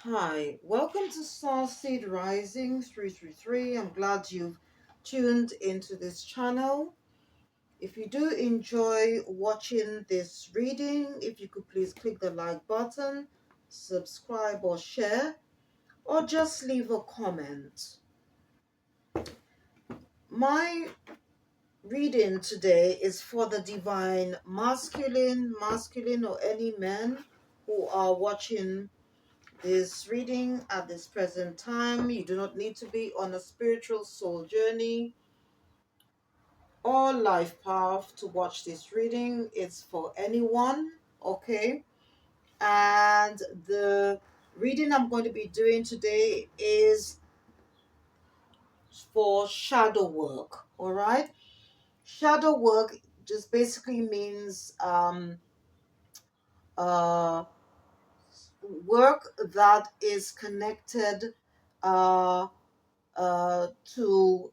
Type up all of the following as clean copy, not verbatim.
Hi, welcome to Starseed Rising 333. I'm glad you've tuned into this channel. If you do enjoy watching this reading, if you could please click the like button, subscribe or share, or just leave a comment. My reading today is for the divine masculine or any men who are watching this reading at this present time. You do not need to be on a spiritual soul journey or life path to watch this reading. It's for anyone, okay? And the reading I'm going to be doing today is for shadow work, all right? Shadow work just basically means uh, work that is connected uh, to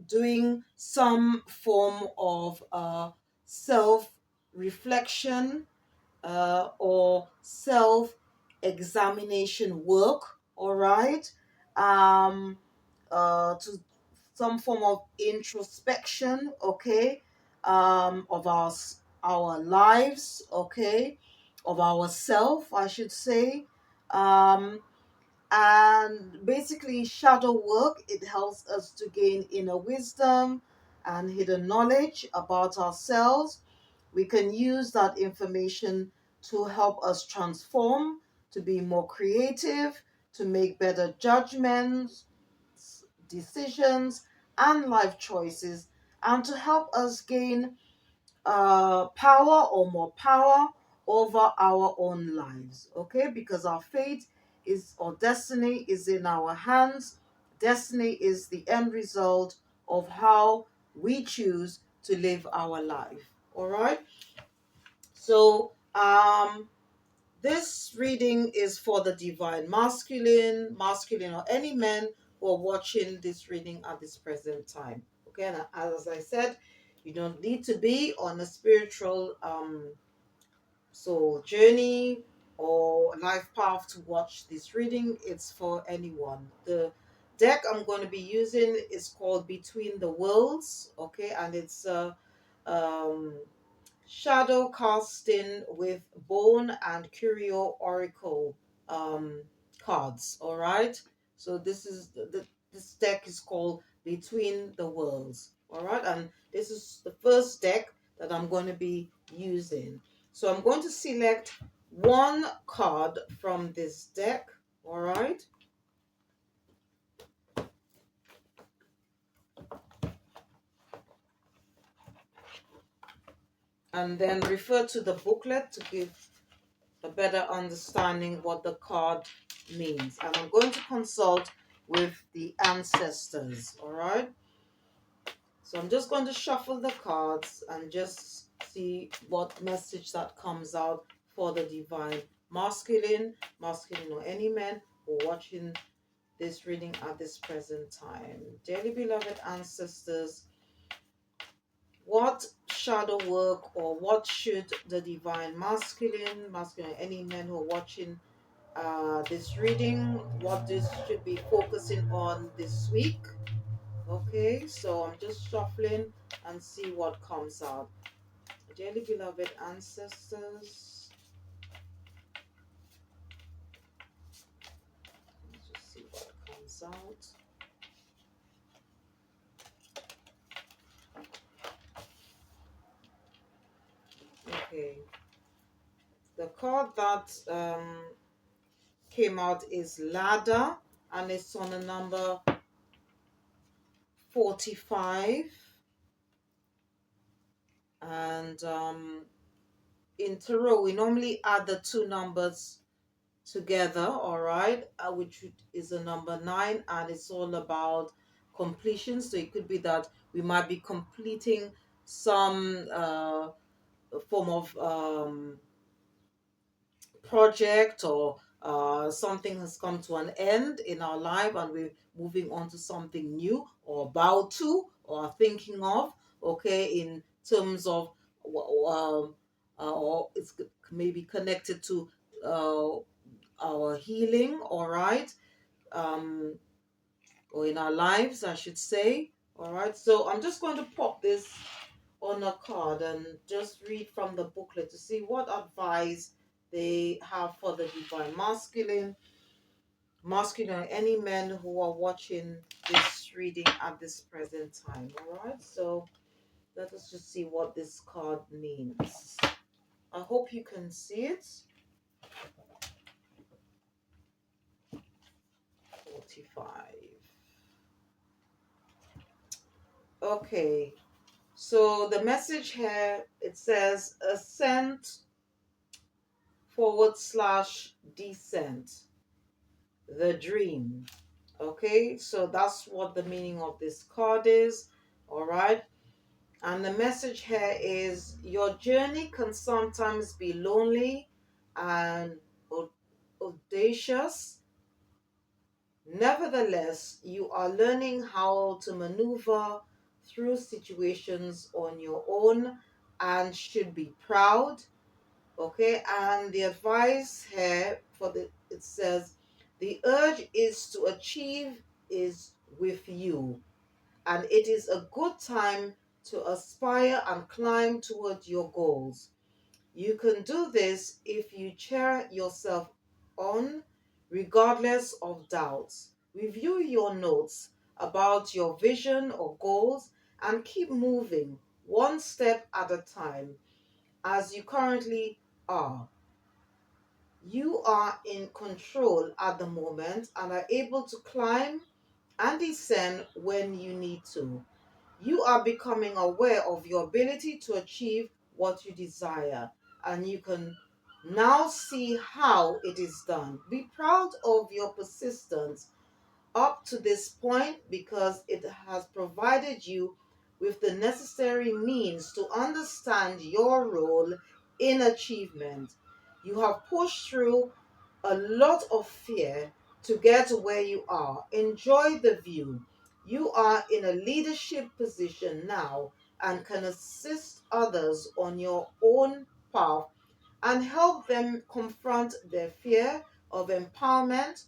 doing some form of self reflection or self examination work, all right? Um, to some form of introspection, okay, of our lives, okay, of ourself, I should say. Um, and basically, shadow work, it helps us to gain inner wisdom and hidden knowledge about ourselves. We can use that information to help us transform, to be more creative, to make better judgments, decisions, and life choices, and to help us gain power or more power over our own lives. Okay, because our fate is or destiny is in our hands. Destiny is the end result of how we choose to live our life. All right. So this reading is for the divine masculine or any men who are watching this reading at this present time. Okay, and as I said, you don't need to be on a spiritual journey or life path to watch this reading. It's for anyone. The deck I'm going to be using is called Between the Worlds. Okay, and it's um shadow casting with bone and curio oracle um cards, all right? So this deck is called Between the Worlds, all right? And this is the first deck that I'm going to be using. So I'm going to select one card from this deck, all right? And then refer to the booklet to give a better understanding what the card means. And I'm going to consult with the ancestors, all right? So I'm just going to shuffle the cards and just see what message that comes out for the divine masculine or any men who are watching this reading at this present time. Dearly beloved ancestors, what shadow work or what should the divine masculine, any men who are watching this reading, what this should be focusing on this week? Okay, so I'm just shuffling and see what comes out. Dearly beloved ancestors, let's just see what comes out. Okay, the card that came out is Ladder, and it's on a number 45. And in tarot, we normally add the two numbers together, all right, which is a number 9, and it's all about completion. So it could be that we might be completing some form of project, or something has come to an end in our life and we're moving on to something new, or about to, or thinking of, okay, in terms of or it's maybe connected to uh, our healing, all right, or in our lives, I should say. All right, so I'm just going to pop this on a card and just read from the booklet to see what advice they have for the divine masculine, any men who are watching this reading at this present time. All right, so let us just see what this card means. I hope you can see it. 45. Okay, so the message here, it says ascent / descent, the dream. Okay, so that's what the meaning of this card is. All right, and the message here is your journey can sometimes be lonely and audacious. Nevertheless, you are learning how to maneuver through situations on your own and should be proud. Okay, and the advice here it says the urge is to achieve is with you, and it is a good time to aspire and climb toward your goals. You can do this if you cheer yourself on, regardless of doubts. Review your notes about your vision or goals and keep moving one step at a time as you currently are. You are in control at the moment and are able to climb and descend when you need to. You are becoming aware of your ability to achieve what you desire, and you can now see how it is done. Be proud of your persistence up to this point because it has provided you with the necessary means to understand your role in achievement. You have pushed through a lot of fear to get where you are. Enjoy the view. You are in a leadership position now and can assist others on your own path and help them confront their fear of empowerment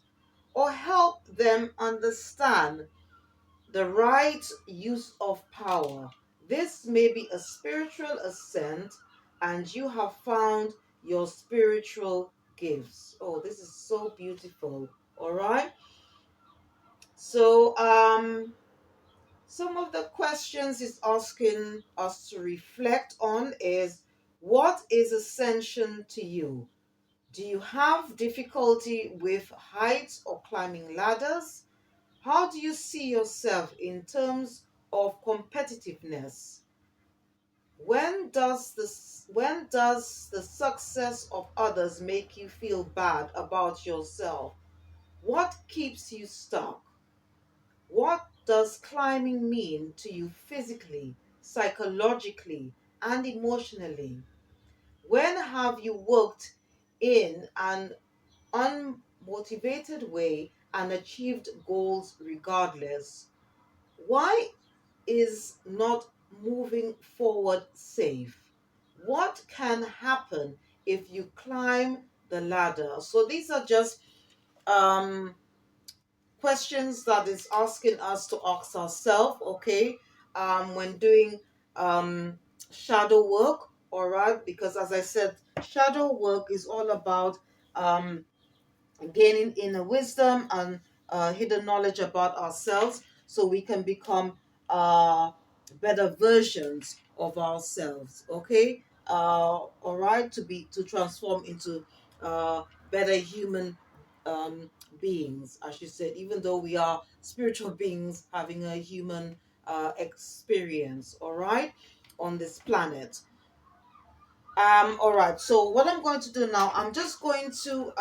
or help them understand the right use of power. This may be a spiritual ascent, and you have found your spiritual gifts. Oh, this is so beautiful. All right. So, some of the questions it's asking us to reflect on is what is ascension to you? Do you have difficulty with heights or climbing ladders? How do you see yourself in terms of competitiveness? When does the success of others make you feel bad about yourself? What keeps you stuck? What does climbing mean to you physically, psychologically, and emotionally? When have you worked in an unmotivated way and achieved goals regardless? Why is not moving forward safe? What can happen if you climb the ladder? So these are just um, questions that is asking us to ask ourselves, okay, when doing shadow work, all right? Because as I said, shadow work is all about um, gaining inner wisdom and hidden knowledge about ourselves so we can become better versions of ourselves, okay, all right, to transform into better human um, beings, as you said, even though we are spiritual beings having a human experience, all right, on this planet. All right, so what I'm going to do now, I'm just going to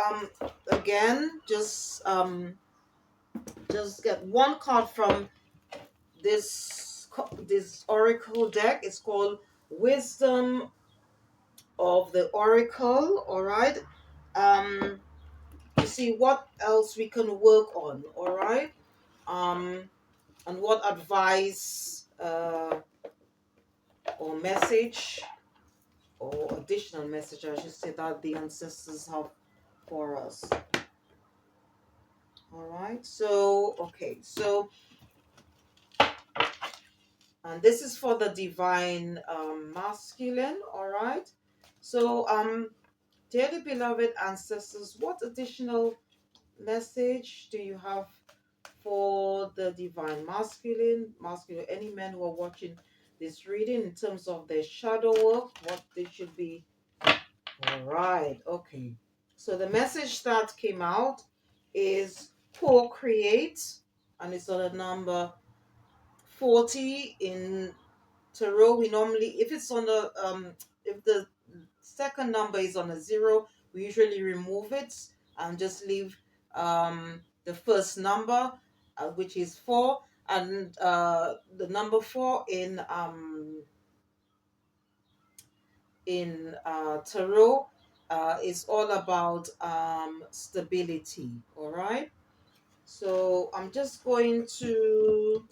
again just get one card from this oracle deck. It's called Wisdom of the Oracle, all right? To see what else we can work on, all right? And what advice or message or additional message, I should say, that the ancestors have for us. All right. So, okay. So, and this is for the divine masculine. All right. So, dearly beloved ancestors, what additional message do you have for the divine masculine, any men who are watching this reading in terms of their shadow work, what they should be? All right, okay. So the message that came out is co-create, and it's on the number 40 in tarot. We normally, if it's on the if the second number is on a zero, we usually remove it and just leave the first number, which is four, and the number four in tarot is all about stability. All right. So I'm just going to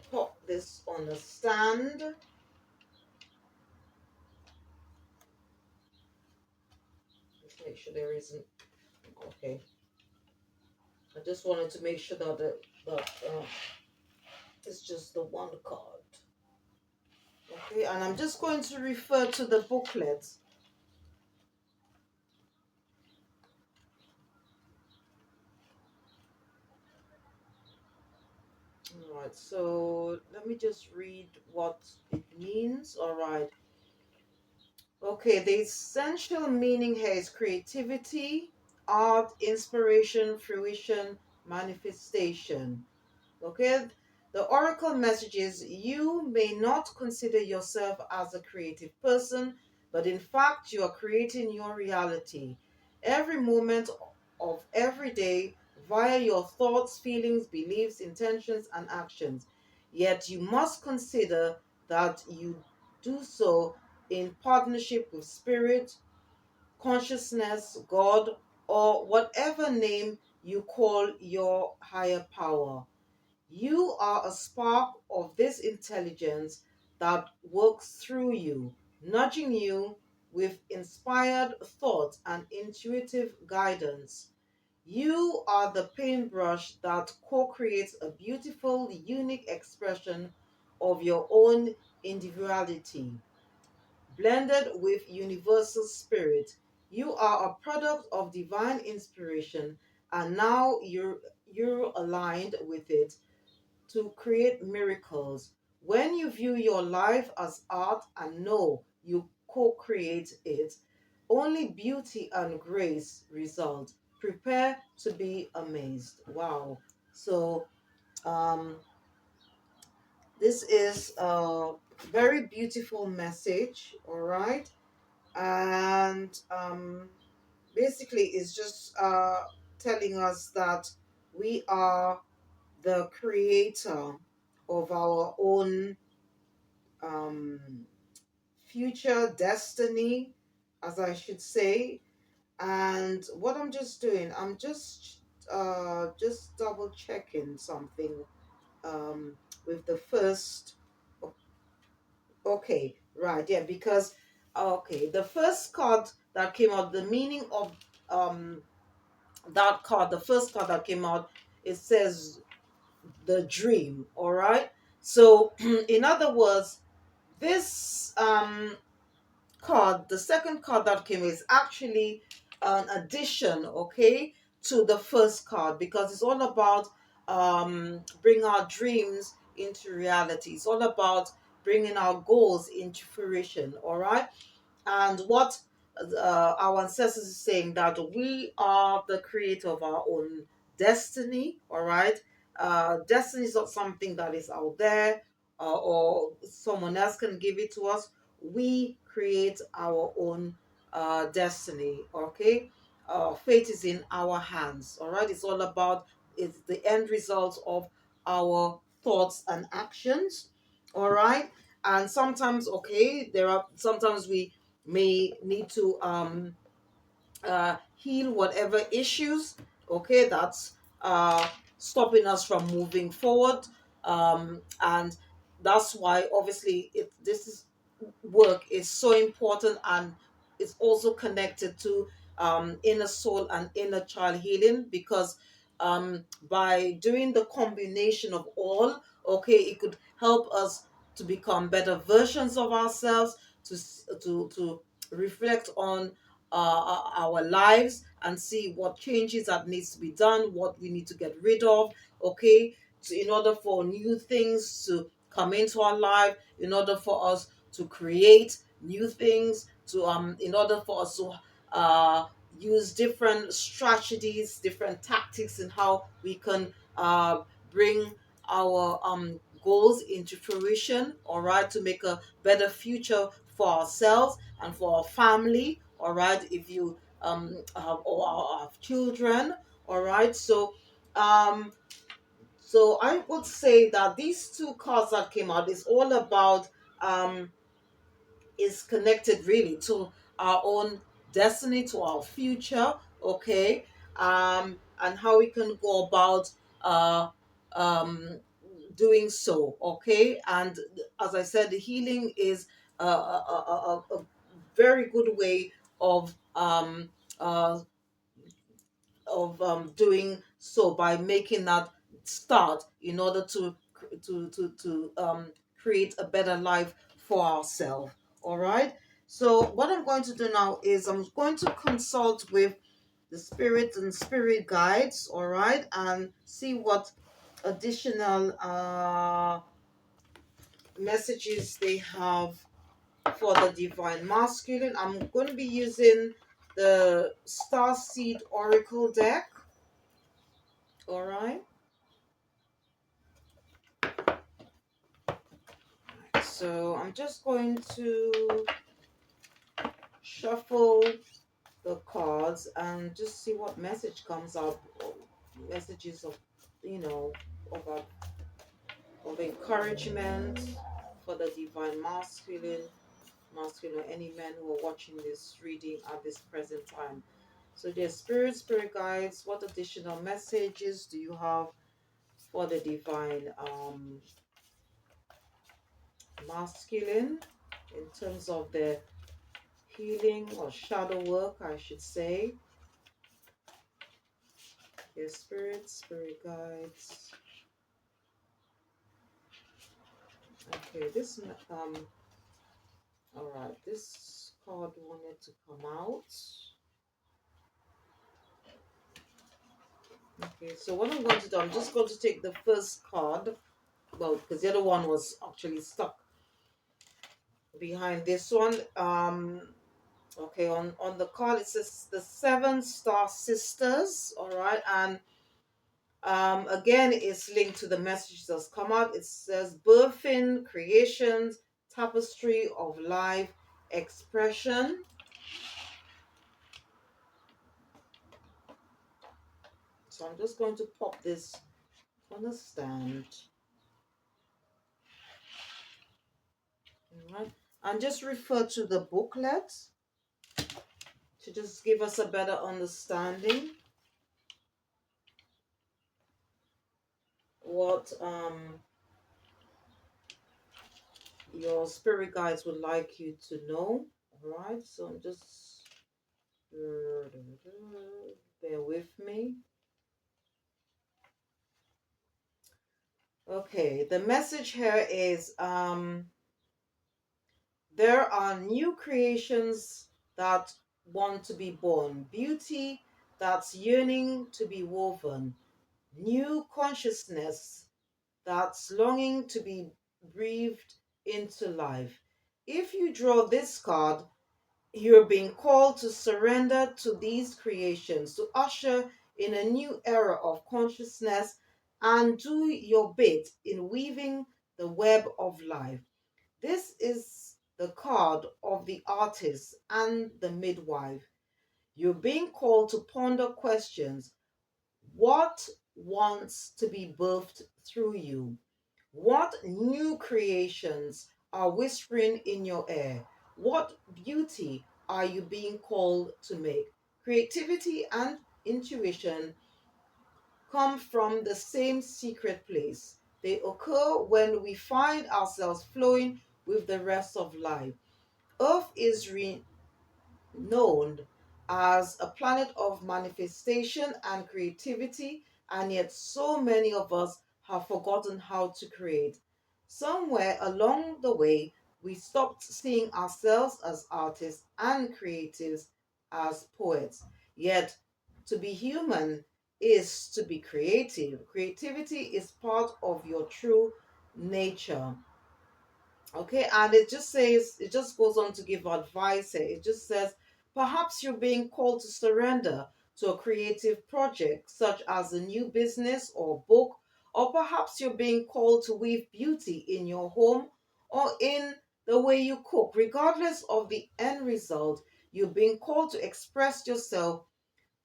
pop this on the stand. Let's make sure there isn't. Okay. I just wanted to make sure that it's just the one card. Okay, and I'm just going to refer to the booklet. All right, so let me just read what it means. All right. Okay, the essential meaning here is creativity, art, inspiration, fruition, manifestation. Okay, the oracle message is you may not consider yourself as a creative person, but in fact, you are creating your reality every moment of every day via your thoughts, feelings, beliefs, intentions, and actions. Yet, you must consider that you do so in partnership with spirit, consciousness, God, or whatever name you call your higher power. You are a spark of this intelligence that works through you, nudging you with inspired thoughts and intuitive guidance. You are the paintbrush that co creates a beautiful, unique expression of your own individuality, blended with universal spirit. You are a product of divine inspiration, and now you're aligned with it to create miracles. When you view your life as art and know you co create it, only beauty and grace result. Prepare to be amazed. Wow. So, um, this is a very beautiful message, all right? And basically, it's just telling us that we are the creator of our own um, future destiny, as I should say. And what I'm just doing, I'm just double checking something um, with the first. Okay, right, yeah, because okay, the first card that came out, the meaning of um, that card, the first card that came out, it says the dream. All right. So, in other words, this card, the second card that came, is actually an addition, okay, to the first card because it's all about bring our dreams into reality. It's all about bringing our goals into fruition. All right. And what our ancestors is saying that we are the creator of our own destiny. All right. Destiny is not something that is out there or someone else can give it to us. We create our own destiny. Okay. Fate is in our hands. All right. It's all about, it's the end result of our thoughts and actions. All right. And sometimes, okay, there are sometimes we may need to heal whatever issues, okay, that's stopping us from moving forward. And that's why obviously this is work is so important, and it's also connected to inner soul and inner child healing, because by doing the combination of all, okay, it could help us to become better versions of ourselves, to reflect on our lives and see what changes that needs to be done, what we need to get rid of, okay, in order for new things to come into our life, in order for us to create new things, to in order for us to uh, use different strategies, different tactics in how we can bring our goals into fruition, all right, to make a better future for ourselves and for our family, all right, if you have, or our children, all right. So I would say that these two cards that came out is all about um, is connected really to our own destiny, to our future, okay, and how we can go about uh, um, doing so, okay. And as I said, the healing is a very good way of uh, doing so, by making that start in order to create a better life for ourselves. All right. So what I'm going to do now is I'm going to consult with the spirit and spirit guides. All right, and see what additional messages they have for the divine masculine. I'm going to be using the Star Seed Oracle deck. All right. So I'm just going to shuffle the cards and just see what message comes up. Messages of, you know, of, of encouragement for the divine masculine, or any men who are watching this reading at this present time. So dear spirit guides, what additional messages do you have for the divine masculine in terms of the healing or shadow work, I should say? Your spirit guides. Okay, this all right, this card wanted to come out. Okay, so what I'm going to do, I'm just going to take the first card. Well, because the other one was actually stuck behind this one. Okay, on the card it says the Seven Star Sisters. All right, and again, it's linked to the message that's come out. It says birthing, creations, tapestry of life, expression. So I'm just going to pop this on the stand. All right, and just refer to the booklet to just give us a better understanding what your spirit guides would like you to know. All right, so I'm just bear with me. Okay, the message here is there are new creations that want to be born, beauty that's yearning to be woven, new consciousness that's longing to be breathed into life. If you draw this card, you're being called to surrender to these creations, to usher in a new era of consciousness and do your bit in weaving the web of life. This is the card of the artist and the midwife. You're being called to ponder questions. What wants to be birthed through you? What new creations are whispering in your ear? What beauty are you being called to make? Creativity and intuition come from the same secret place. They occur when we find ourselves flowing with the rest of life. Earth is known as a planet of manifestation and creativity, and yet so many of us have forgotten how to create. Somewhere along the way, we stopped seeing ourselves as artists and creatives as poets. Yet, to be human is to be creative. Creativity is part of your true nature. Okay, and it just goes on to give advice here. It just says, perhaps you're being called to surrender to a creative project, such as a new business or book, or perhaps you're being called to weave beauty in your home or in the way you cook. Regardless of the end result, you're being called to express yourself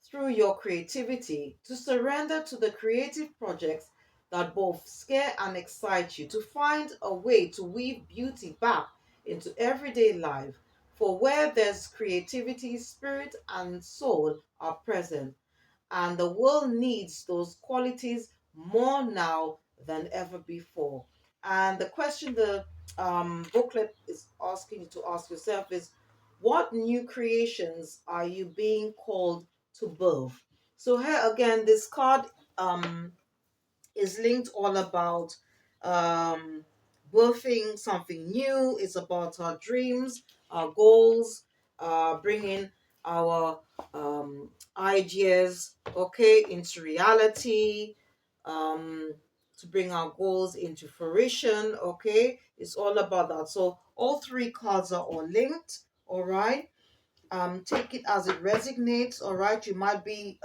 through your creativity, to surrender to the creative projects that both scare and excite you, to find a way to weave beauty back into everyday life. For where there's creativity, spirit and soul are present, and the world needs those qualities more now than ever before. And the question the booklet is asking you to ask yourself is, what new creations are you being called to birth? So here again, this card um, is linked all about um, birthing something new. It's about our dreams, our goals, bringing our ideas, okay, into reality, um, to bring our goals into fruition, okay. It's all about that. So all three cards are all linked, all right. Take it as it resonates. All right, you might be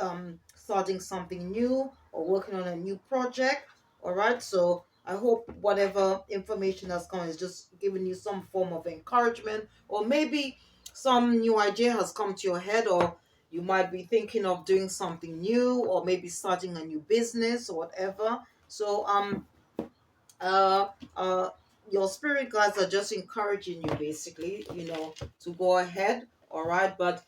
starting something new or working on a new project. All right, so I hope whatever information has come is just giving you some form of encouragement, or maybe some new idea has come to your head, or you might be thinking of doing something new, or maybe starting a new business or whatever. So uh, uh, your spirit guides are just encouraging you, basically, to go ahead. All right, but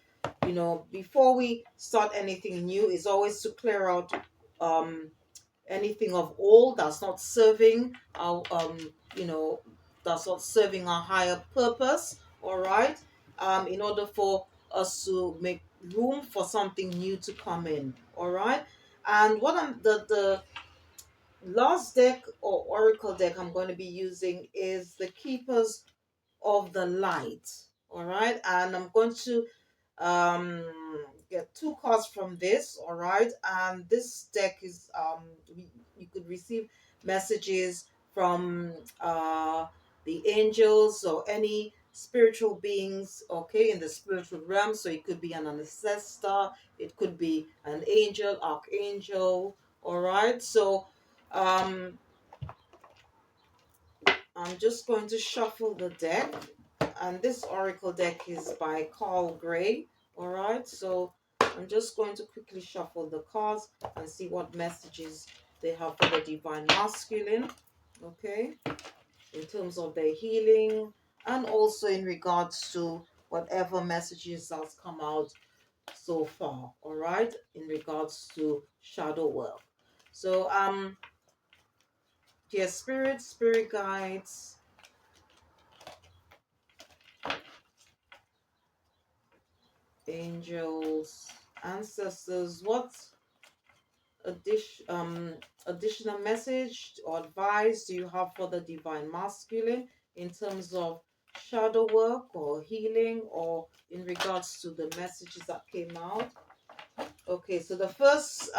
before we start anything new, it's always to clear out um anything of old that's not serving our that's not serving our higher purpose. All right, in order for us to make room for something new to come in. All right, and what I'm the last deck or oracle deck I'm going to be using is the Keepers of the Light. All right, and I'm going to um get two cards from this. All right, and this deck is you could receive messages from the angels or any spiritual beings, okay, in the spiritual realm. So it could be an ancestor, it could be an angel, archangel. All right, so um I'm just going to shuffle the deck, and this oracle deck is by Carl Gray. All right, so I'm just going to quickly shuffle the cards and see what messages they have for the divine masculine, okay, in terms of their healing, and also in regards to whatever messages has come out so far. All right, in regards to shadow work. So dear spirit guides, angels, ancestors, what additional message or advice do you have for the divine masculine in terms of shadow work or healing, or in regards to the messages that came out? Okay, so the first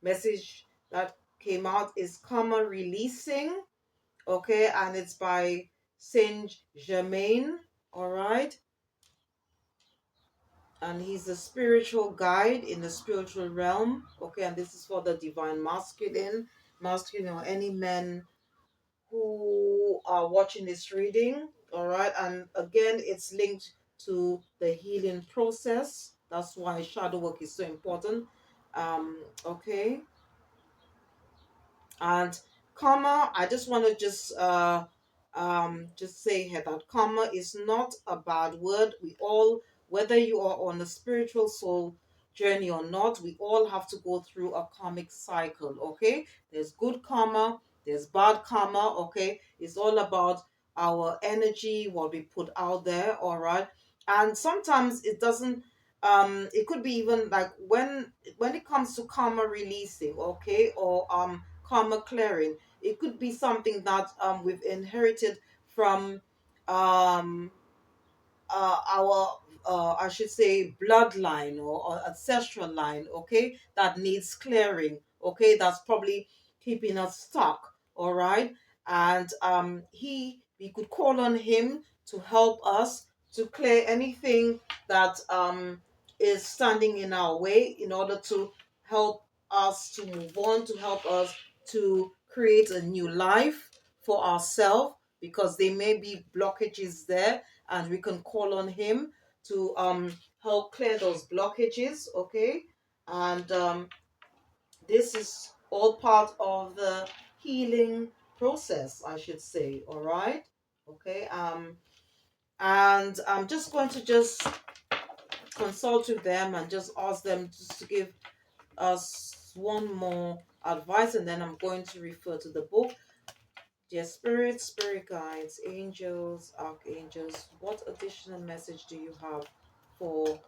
message that came out is karma releasing, okay, and it's by Saint Germain. All right, and he's a spiritual guide in the spiritual realm, okay, and this is for the divine masculine or any men who are watching this reading. All right, and again, it's linked to the healing process. That's why shadow work is so important. Okay, and karma, I just want to just say here that karma is not a bad word. We all, whether you are on a spiritual soul journey or not, we all have to go through a karmic cycle. Okay, there's good karma, there's bad karma. Okay, it's all about our energy, what we put out there. All right, and sometimes it doesn't. It could be even like when it comes to karma releasing, okay, or karma clearing. It could be something that we've inherited from um our I should say bloodline or ancestral line, okay, that needs clearing, okay, that's probably keeping us stuck, all right, and we could call on him to help us to clear anything that is standing in our way in order to help us to move on, to help us to create a new life for ourselves, because there may be blockages there, and we can call on him to help clear those blockages, okay, and this is all part of the healing process, I should say, all right, okay, and I'm just going to just consult with them and just ask them just to give us one more advice, and then I'm going to refer to the book. Dear spirits, spirit guides, angels, archangels, what additional message do you have for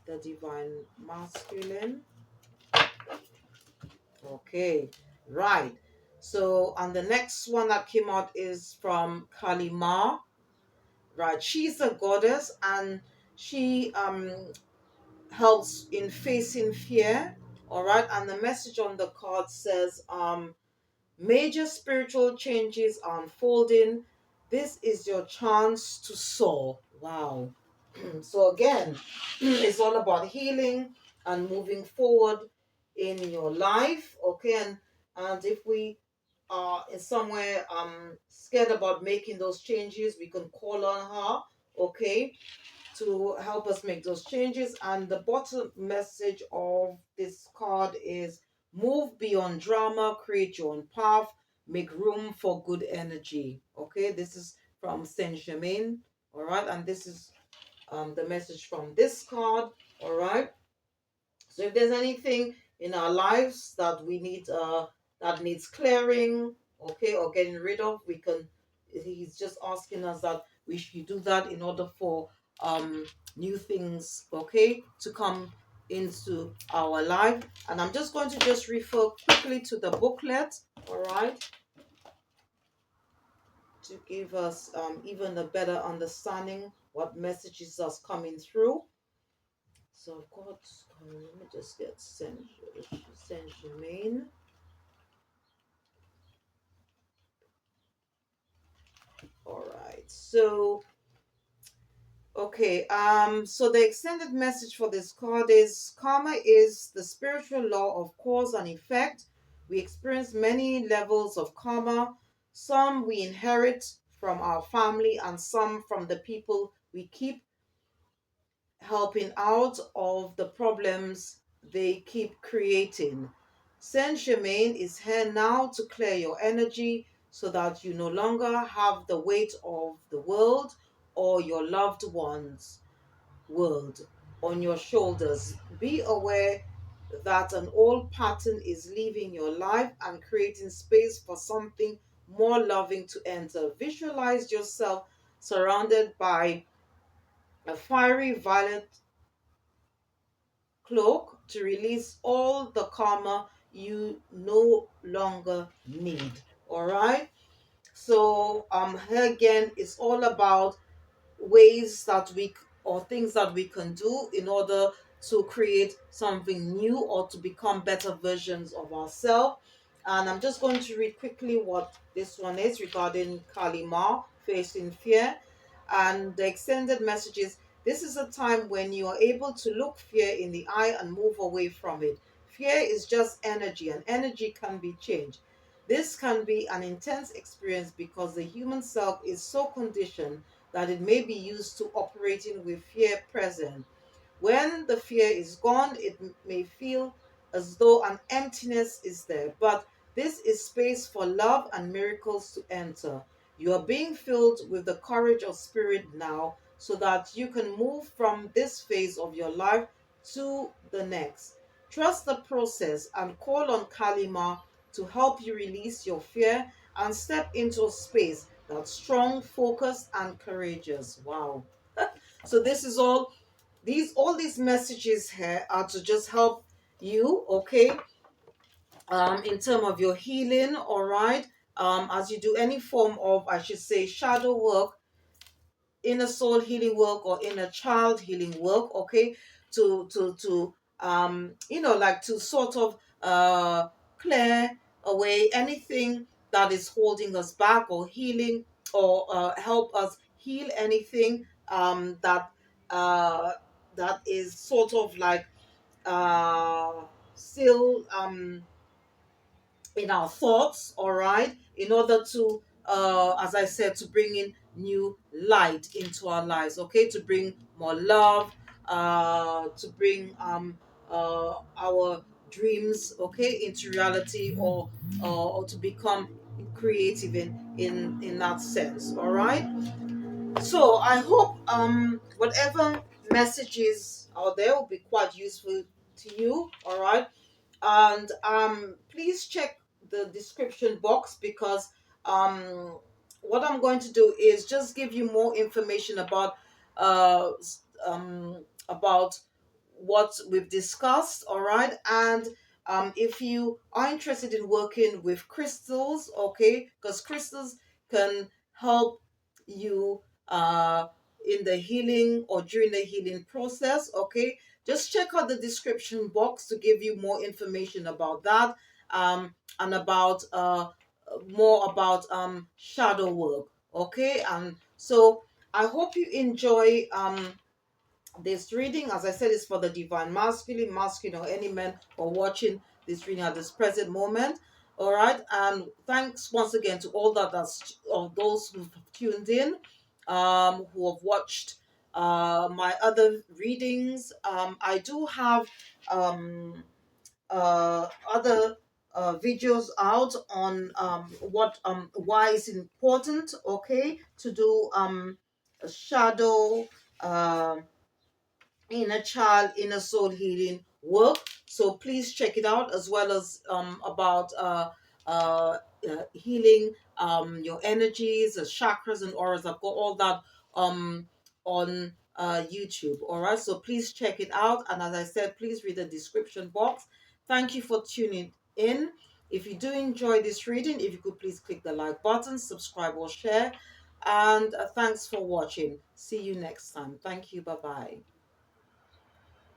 the divine masculine? Okay, right. So, and the next one that came out is from Kalima. Right, she's a goddess, and she helps in facing fear. All right, and the message on the card says major spiritual changes are unfolding. This is your chance to soar. Wow. So again, it's all about healing and moving forward in your life. Okay, and if we are in somewhere scared about making those changes, we can call on her. Okay, to help us make those changes. And the bottom message of this card is move beyond drama, create your own path, make room for good energy. Okay, this is from Saint Germain. All right, and this is the message from this card. All right, so if there's anything in our lives that we need that needs clearing, okay, or getting rid of, we can, he's just asking us that we should do that in order for new things, okay, to come into our life. And I'm just going to just refer quickly to the booklet, all right, to give us even a better understanding what messages are coming through. So I've got, let me just get Saint Germain. All right. So, okay. So the extended message for this card is karma is the spiritual law of cause and effect. We experience many levels of karma. Some we inherit from our family, and some from the people we keep helping out of the problems they keep creating. Saint Germain is here now to clear your energy so that you no longer have the weight of the world or your loved ones' world on your shoulders. Be aware that an old pattern is leaving your life and creating space for something more loving to enter. Visualize yourself surrounded by a fiery violet cloak to release all the karma you no longer need. All right. So here again, it's all about ways that or things that we can do in order to create something new or to become better versions of ourselves. And I'm just going to read quickly what this one is regarding Kalima, facing fear. And the extended message is this is a time when you are able to look fear in the eye and move away from it. Fear is just energy, and energy can be changed. This can be an intense experience because the human self is so conditioned that it may be used to operating with fear present. When the fear is gone, it may feel as though an emptiness is there, but this is space for love and miracles to enter. You are being filled with the courage of spirit now so that you can move from this phase of your life to the next. Trust the process and call on Kalima to help you release your fear and step into a space that's strong, focused, and courageous. Wow. So this is all these messages here are to just help you, okay, in terms of your healing, all right, as you do any form of, I should say, shadow work, inner soul healing work, or inner child healing work, okay, to like to sort of clear away anything that is holding us back, or healing, or help us heal anything uh that is sort of like uh still in our thoughts, all right, in order to, as I said, to bring in new light into our lives, okay, to bring more love, to bring our dreams, okay, into reality, or to become creative in that sense, all right. So I hope whatever messages out there will be quite useful to you, all right. And please check the description box, because what I'm going to do is just give you more information uh about what we've discussed, all right. And if you are interested in working with crystals, okay, because crystals can help you in the healing or during the healing process, okay, just check out the description box to give you more information about that, and about more about shadow work, okay. And so I hope you enjoy this reading. As I said, is for the divine masculine, or any men or watching this reading at this present moment. All right, and thanks once again to all of those who've tuned in, who have watched my other readings. I do have other videos out on what why it's important, okay, to do a shadow. um inner child, inner soul healing work. So please check it out, as well as about healing your energies, chakras, and auras. I've got all that on YouTube. All right, so please check it out. And as I said, please read the description box. Thank you for tuning in. If you do enjoy this reading, if you could please click the like button, subscribe, or share. And thanks for watching. See you next time. Thank you. Bye bye.